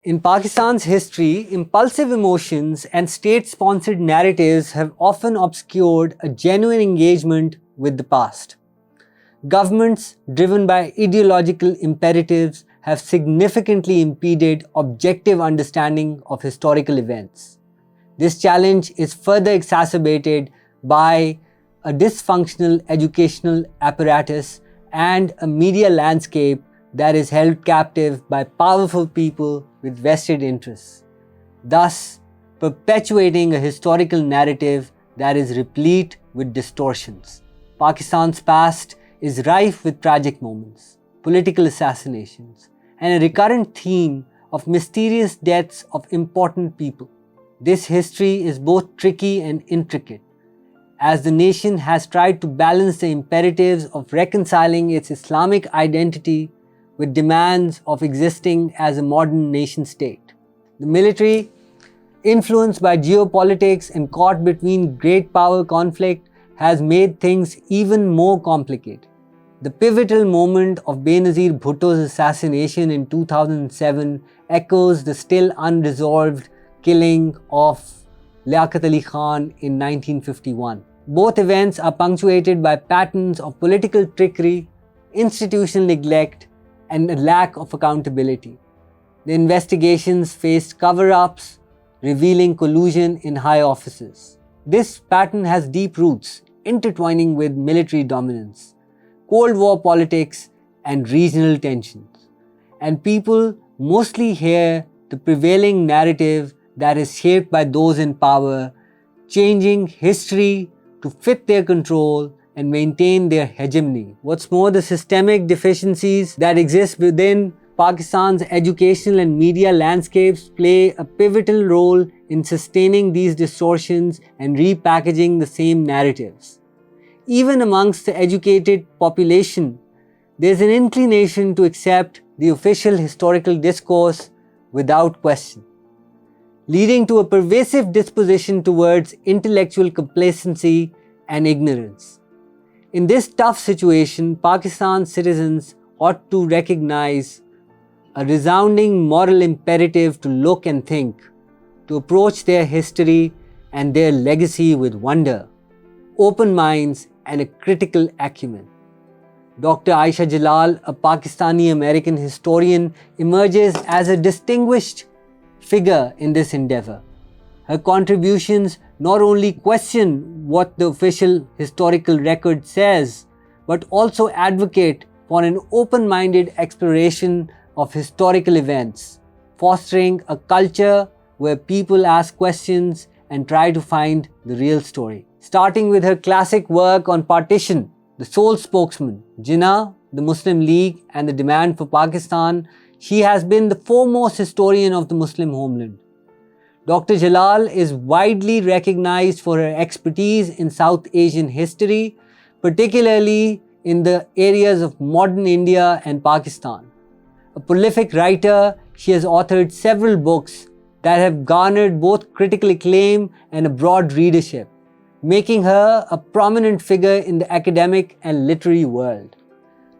In Pakistan's history, impulsive emotions and state-sponsored narratives have often obscured a genuine engagement with the past. Governments, driven by ideological imperatives, have significantly impeded objective understanding of historical events. This challenge is further exacerbated by a dysfunctional educational apparatus and a media landscape that is held captive by powerful people with vested interests, thus perpetuating a historical narrative that is replete with distortions. Pakistan's past is rife with tragic moments, political assassinations, and a recurrent theme of mysterious deaths of important people. This history is both tricky and intricate, as the nation has tried to balance the imperatives of reconciling its Islamic identity with demands of existing as a modern nation-state. The military, influenced by geopolitics and caught between great power conflict, has made things even more complicated. The pivotal moment of Benazir Bhutto's assassination in 2007 echoes the still unresolved killing of Liaquat Ali Khan in 1951. Both events are punctuated by patterns of political trickery, institutional neglect, and a lack of accountability. The investigations faced cover-ups, revealing collusion in high offices. This pattern has deep roots, intertwining with military dominance, Cold War politics, and regional tensions. And people mostly hear the prevailing narrative that is shaped by those in power, changing history to fit their control and maintain their hegemony. What's more, the systemic deficiencies that exist within Pakistan's educational and media landscapes play a pivotal role in sustaining these distortions and repackaging the same narratives. Even amongst the educated population, there's an inclination to accept the official historical discourse without question, leading to a pervasive disposition towards intellectual complacency and ignorance. In this tough situation, Pakistan's citizens ought to recognize a resounding moral imperative to look and think, to approach their history and their legacy with wonder, open minds, and a critical acumen. Dr. Ayesha Jalal, a Pakistani-American historian, emerges as a distinguished figure in this endeavor. Her contributions not only question what the official historical record says, but also advocate for an open-minded exploration of historical events, fostering a culture where people ask questions and try to find the real story. Starting with her classic work on Partition, The Sole Spokesman, Jinnah, the Muslim League, and the Demand for Pakistan, she has been the foremost historian of the Muslim homeland. Dr. Jalal is widely recognized for her expertise in South Asian history, particularly in the areas of modern India and Pakistan. A prolific writer, she has authored several books that have garnered both critical acclaim and a broad readership, making her a prominent figure in the academic and literary world.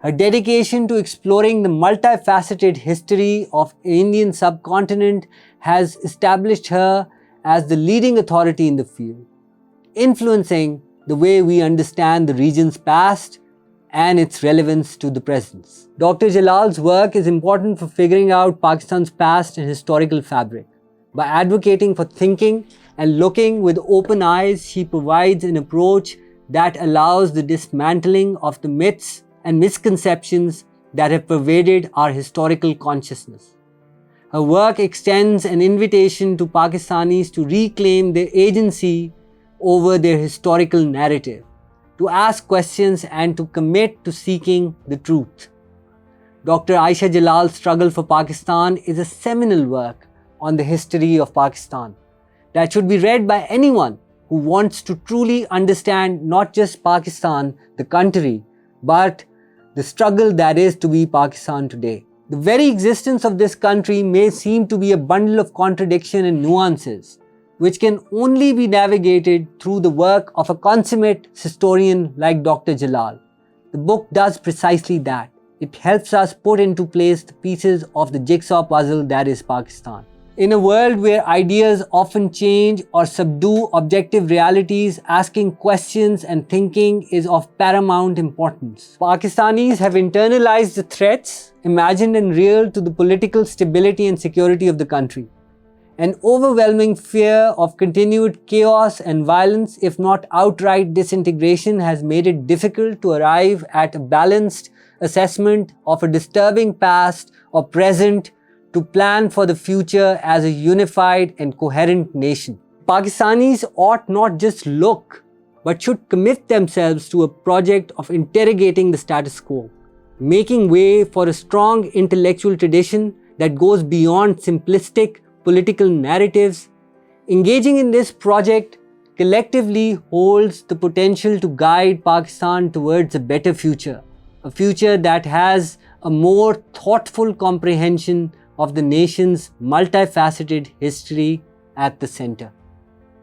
Her dedication to exploring the multifaceted history of the Indian subcontinent has established her as the leading authority in the field, influencing the way we understand the region's past and its relevance to the present. Dr. Jalal's work is important for figuring out Pakistan's past and historical fabric. By advocating for thinking and looking with open eyes, she provides an approach that allows the dismantling of the myths and misconceptions that have pervaded our historical consciousness. Her work extends an invitation to Pakistanis to reclaim their agency over their historical narrative, to ask questions and to commit to seeking the truth. Dr. Aisha Jalal's Struggle for Pakistan is a seminal work on the history of Pakistan that should be read by anyone who wants to truly understand not just Pakistan, the country, but the struggle that is to be Pakistan today. The very existence of this country may seem to be a bundle of contradiction and nuances, which can only be navigated through the work of a consummate historian like Dr. Jalal. The book does precisely that. It helps us put into place the pieces of the jigsaw puzzle that is Pakistan. In a world where ideas often change or subdue objective realities, asking questions and thinking is of paramount importance. Pakistanis have internalized the threats, imagined and real, to the political stability and security of the country. An overwhelming fear of continued chaos and violence, if not outright disintegration, has made it difficult to arrive at a balanced assessment of a disturbing past or present to plan for the future as a unified and coherent nation. Pakistanis ought not just look, but should commit themselves to a project of interrogating the status quo, making way for a strong intellectual tradition that goes beyond simplistic political narratives. Engaging in this project collectively holds the potential to guide Pakistan towards a better future, a future that has a more thoughtful comprehension of the nation's multifaceted history at the center.